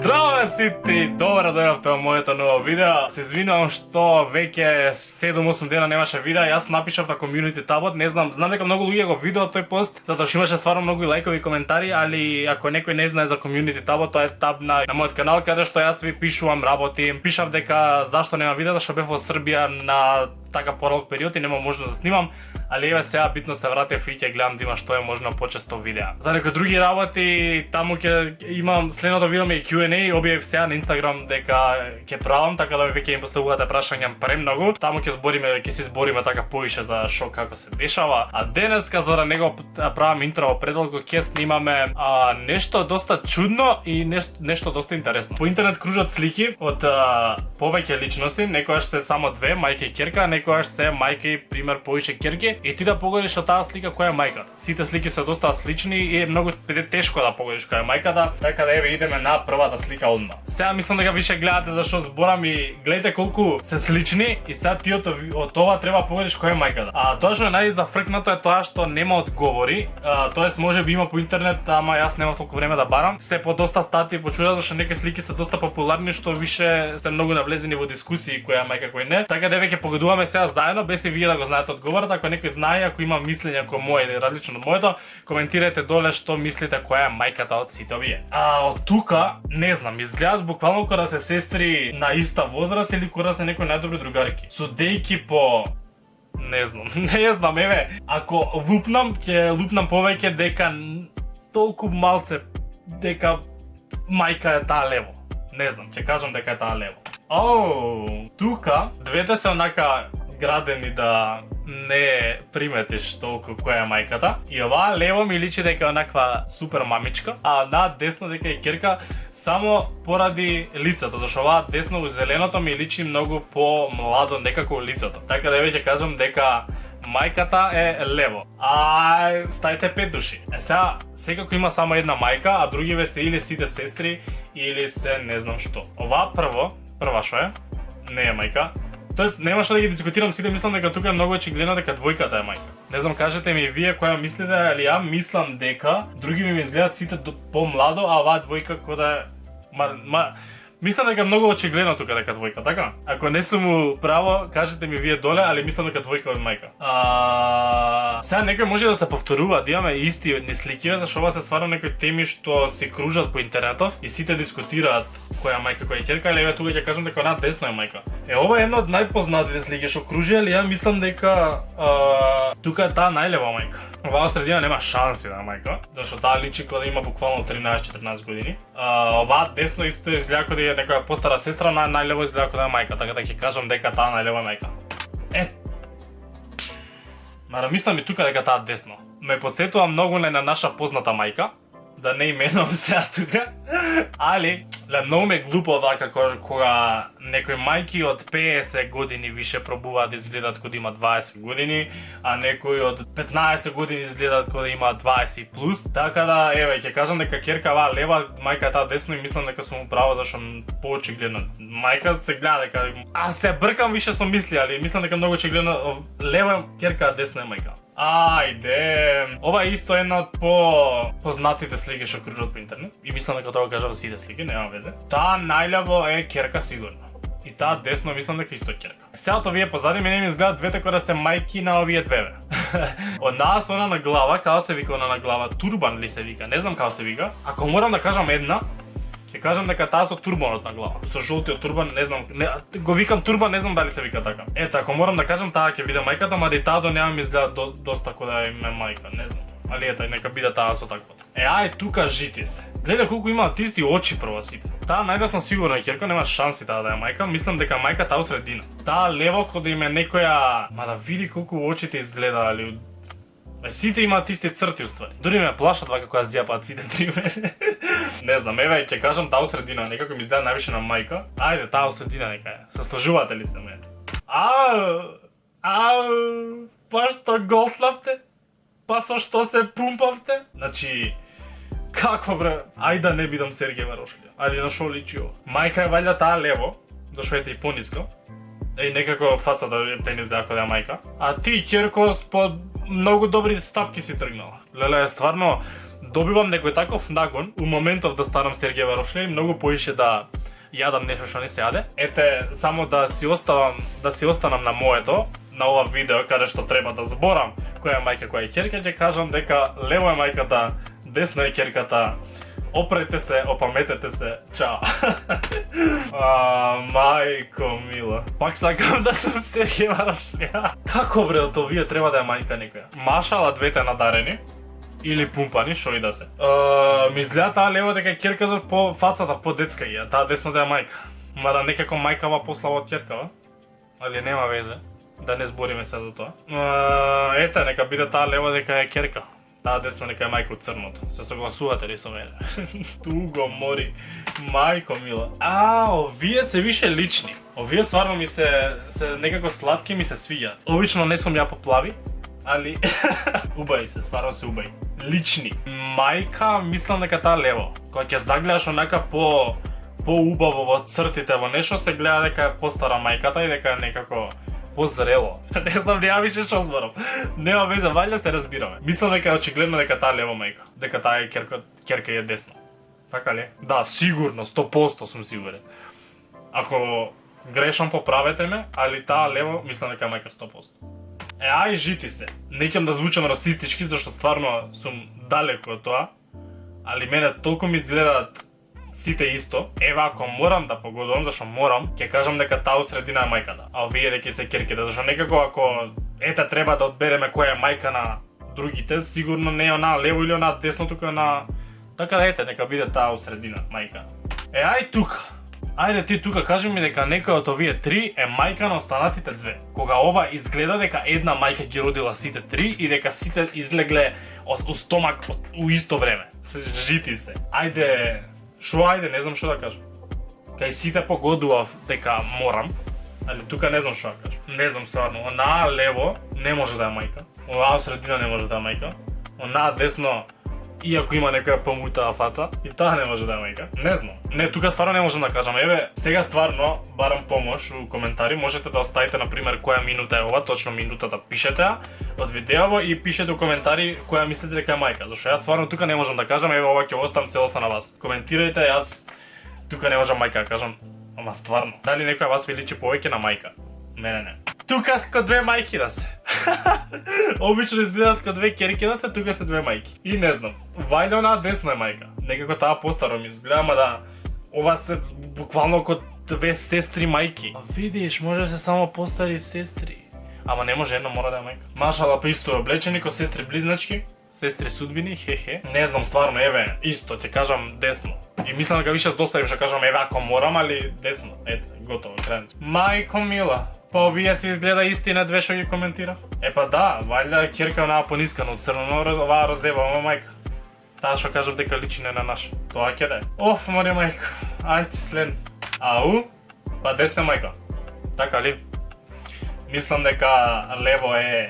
Здраво сите, добро дојавте во моето ново видео. Се извинувам што веќе 7-8 дена немаше видео. Јас напишав на комјунити табот, не знам дека многу луѓе го видеа тој пост, затоа што имаше стварно многу лајкови коментари, али ако некој не знае за комјунити табот, тоа е таб на мојот канал каде што јас ви пишувам, работим. Пишав дека зашто нема видео, зашто бев во Србија на така подолг период и нема можност да снимам, али еве сега битно се вратев и ќе гледам да има што е можно почесто видеа. За некои други работи, таму ќе имам следното видео ми Q&A, објавив сега на Инстаграм дека ќе правам, така да веќе им поставувате прашања премногу. Таму ќе се збориме така повише за што како се дешава. А денеска за да не го правам интро предолго ќе снимаме нешто доста чудно и нешто доста интересно. По интернет кружат слики од повеќе личности, некојаш се само две, мајка и ќерка, некојаш се мајка и пример повише ќерки, и ти да погодиш од таа слика која е мајката. Сите слики се доста слични и е многу тешко да погодиш која е мајката, така да еве идеме на првата слика одма. Сега мислам дека више гледате зашто зборам и гледате колку се слични и сега ти од ова треба погодиш која е мајката. Тоа што е најзафркнато е тоа што нема одговори, тоест можеби има по интернет, ама јас нема толку време да барам. Се по доста статии почура зашто некои слики се доста популарни што више се многу навлезени во дискусии која е мајка кој не. Така да веќе погодуваме сега заедно без и вие да го знаете одговорот. Ако некој знае, ако има мислење како моје или различно од моето, коментирайте доле што мислите која е мајката од сите овие. Од тука не знам, изгледаат буквално кога да се сестри на иста возраст или кога да се некои најдобри другарки. Судејки по не знам, еве, ако лупнам, ќе лупнам повеќе дека толку малце дека мајка е таа лево. Не знам, ќе кажам дека е таа лево. Тука двете се онака градени да не приметиш толку која е мајката. И оваа лево ми личи дека е онаква супер мамичка, а на десно дека е ќерка само поради лицето, зашто оваа десно во зеленото ми личи многу по-младо некако лицето. Така да веќе кажам дека мајката е лево. Стајте 5 души. Сега секако има само една мајка, а другиве се или сите сестри или се не знам што. Оваа прва што е? Не е мајка. Тоест нема што да ги дискутирам, сите мислам дека тука е многу очигледно дека двојката е мајка. Не знам, кажете ми вие која мислите, али ја мислам дека други ми изгледаат сите помладо, а оваа двојка кода е мислам дека многу очигледно тука дека двојка, така? Ако не сум му право, кажете ми вие доле, али мислам дека двојка е мајка. Сега некој може да се повторува, да имаме исти слики, зашто ова се стварно некои теми што се кружат по интернетов и сите дискутираат која е мајка, која е ќерка, или еве тука ќе кажам дека она десно е мајка. Ова е една од најпознатите слики што кружи, али ја мислам дека тука е таа најлева мајка. Оваа средина нема шанси да е мајка, зашто таа личи кога има буквално 13-14 години. Оваа десно исто изгледа кога е некоја постара сестра, најлево изгледа кога е мајка, така да ќе кажам дека таа најлева е мајка. Мара мислам и тука дека таа десно ме потсетува многу на наша позната мајка, да не именувам сега тука, али многу ме глупо вака кога некои мајки од 50 години више пробуваат да изгледаат кога има 20 години, а некои од 15 години изгледаат кога има 20 плюс. Така да, еве, ќе кажам дека ќерка оваа лева, мајка таа десно и мислам дека сум право зашто поочигледно. Мајка се гледа дека се бркам више со мисли, али мислам дека многу очигледно лева ќерка, десна е мајка. Ајде, ова е исто една од познатите слики што кружат по интернет и мислам дека тоа кажав сите слики, нема везе. Таа најлево е ќерка сигурно. И таа десно мислам дека исто ќерка. Селото вие позади мене ми изгледаат двете кога се мајки на овие двеве. Од нас она на глава, како се вика она на глава, турбан ли се вика, не знам како се вика. Ако морам да кажам една, ќе кажам дека таа со турбанот на глава. Со жолтиот турбан, не знам, го викам турбан, не знам дали се вика така. Ето, ако морам да кажам, таа ќе биде мајката, ма таа до нема ми изгледа доста кога име мајка, не знам. Али ета, нека биде таа со таквото. Тука жити се. Гледа колку имаат исти очи прво сите. Таа најдесно сигурно е ќерка, нема шанси таа да е мајка. Мислам дека мајка таа усредина. Таа лево кога има некоја, да види колку очите изгледа, али сите имаат исти црти уствари. Дури ме плашат вака кога зјапаат сите триме. Не знам, еве ќе кажам таа усредина, некако ми изгледа највише на мајка. Ајде, таа усредина нека е. Сослужувате ли се мене? Па што голфлавте? Па со што се пумпавте? Значи, какво бре? Ајде да не бидам Сергеј Марошлија. Ајде на шо личи ова? Мајка е вајда таа лево, зашто ете и пониско. Некако фацата те не изгледа кога е мајка. А ти ќерко по многу добри стапки си тргнала. Леле, стварно добивам некој таков нагон у моментов да станам Сергеј Варошле и многу поише да јадам нешто што не се јаде. Ете, само да си останам на моето, на ова видео каде што треба да зборам која е мајка, која е ќерка, ќе кажам дека лево е мајката, десно е ќерката. Опрете се, опаметете се, чао. Мајко мила. Пак сакам да сум Сергеј Варошле. Како бре, од овие треба да е мајка некоја? Машала двете надарени или пумпани, шо и да се. Ми изгледа таа лево дека е ќерка по фацата, по детска ја, таа десно да е мајка. Мада некако мајкава послава од ќеркава. Али нема везе, да не збориме се за тоа. Ете, нека биде таа лево дека е ќерка. Таа десно нека е мајка од црното. Се согласувате ли со мене? Туго мори. Мајко мила. Овие се више лични. Овие стварно ми се некако сладки, ми се свиѓаат. Обично не сум ја поплави, али убави се, стварно се убави. Лични. Мајка, мислам дека таа лево. Кога ќе загледаш онака по-убаво во цртите во нешто, се гледа дека е постара мајката и дека е некако позрело. Не знам, нема више што зборам. Нема веза, вајде се разбираме. Мислам дека е очигледно дека таа лево мајка, дека таа е ќерка е десно. Така ли? Да, сигурно, 100% сум сигурен. Ако грешам, поправете ме, али таа лево, мислам дека е мајка 100%. Ај жити се. Не ќе да звучам расистички, зашто стварно сум далеко од тоа, али мене толку ми изгледаат сите исто. Ева, ако морам да погодувам, зашто морам, ќе кажам дека таа у средина е мајката, а овие дека се ќерките, зашто некако ако треба да одбереме која е мајка на другите, сигурно не е она лево или она десно, тука на така да нека биде таа у средина мајка. Ај тука. Ајде ти тука кажи ми дека некој од овие три е мајка на останатите две. Кога ова изгледа дека една мајка ги родила сите три и дека сите излегле од стомак у исто време. Жити се. Ајде, не знам што да кажам. Кај сите погодував дека морам, али тука не знам што да кажам. Не знам стварно, онаа лево не може да е мајка. Онаа средина не може да е мајка. Онаа десно, иако има некоја помутаа фаца, и таа не може да е мајка. Не знам. Не, тука стварно не можам да кажам. Еве, сега стварно барам помош у коментари. Можете да оставите на пример која минута е ова, точно минутата пишете од видеово и пишете у коментари која мислите дека е мајка. Зашто јас стварно тука не можам да кажам. Еве, ова ќе оставам целосно на вас. Коментирајте, јас тука не можам мајка да кажам. Ама стварно, дали некоја вас ви личи повеќе на мајка? Мене не. Тука ко две мајки да се. Обично изгледат ко две ќерки да се, тука се две мајки. И не знам, вајде онаа десно е мајка. Некако таа постаро ми изгледа, ама да ова се буквално ко две сестри мајки. А видиш, може се само постари сестри. Ама не може, една мора да е мајка. Машала па исто облечени ко сестри близначки, сестри судбини, хе. Не знам стварно, еве, исто ќе кажам десно. И мислам дека више доставив што кажам еве ако морам, али десно. Ете, готово, крај. Мајко мила. Па овие се изгледа истина две што ги коментира. Епа да, вајда ќерка онаа понискано црно, оваа розева мајка. Таа што кажав дека личи не на наша. Тоа ќе да е. Оф, море мајко. Ајде след. Ау? Па десна мајка. Така ли? Мислам дека лево е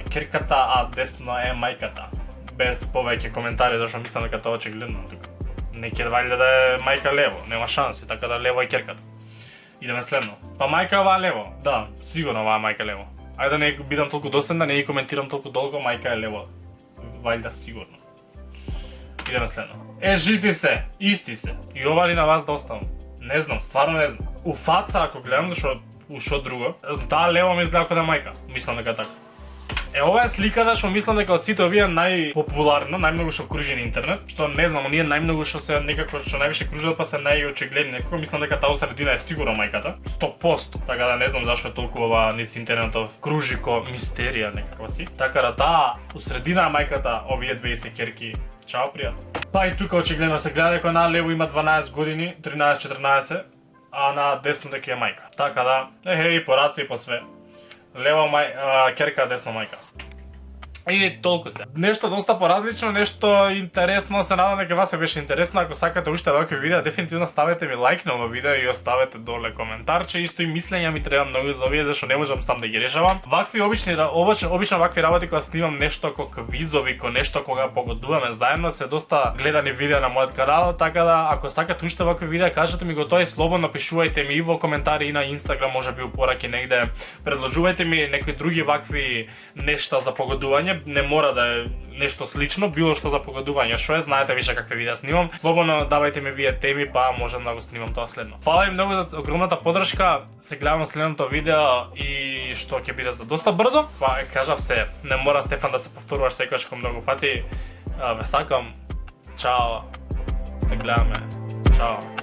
ќерката, а десно е мајката. Без повеќе коментари, зашто мислам дека тоа очигледно тука. Не ќе вајда да е мајка лево, нема шанси, така да лево е ќерката. Идеме следно. Па мајка оваа лево. Да, сигурно оваа мајка лево. Ајде да не бидам толку доседна, не ги коментирам толку долго, мајка е лево. Вајда сигурно. Идеме следно. Жити се, исти се. И ова ли на вас да оставам? Не знам, стварно не знам. У фаца ако гледам, зашто ушо друго, таа лево ми изгледа како да е мајка. Мислам дека така. Ова е сликата што мислам дека од сите овие најпопуларно, најмногу што кружи на интернет, што не знам, оние најмногу што се некако што највише кружат па се најочигледни. Некако мислам дека таа средина е сигурно мајката, 100%. Така да не знам зашто е толку ова низ интернетов кружи ко мистерија некаква си. Така да таа у средина е мајката, овие две се ќерки. Чао, пријатно. Па и тука очигледно се гледа дека на лево има 12 години, 13-14, а на десно дека е мајка. Така да, и по раци и по све. Лево ќерка, десно мајка. И толку се. Нешто доста поразлично, нешто интересно, се надам дека вас се беше интересно. Ако сакате уште вакви видеа, дефинитивно ставете ми лайк на ова видео и оставете доле коментарче. Исто и мислења ми треба многу за овие, зашто не можам сам да ги решавам. Вакви обично вакви работи кога снимам нешто ко квизови, ко нешто кога погодуваме заедно, се доста гледани видеа на мојот канал, така да ако сакате уште вакви видеа, кажете ми го тоа и слободно пишувајте ми и во коментари и на Инстаграм, можеби у пораки негде. Предложувајте ми некои други вакви нешта за погодување. не мора да е нешто слично, било што за погодување, што е, знаете више какви видеа снимам. Слободно давајте ми вие теми, па можам да го снимам тоа следно. Фала ви многу за огромната поддршка. Се гледам следното видео и што ќе биде за доста брзо. Кажав се, не мора Стефан да се повторуваш секогаш многу пати. Ве сакам. Чао. Се гледаме. Чао.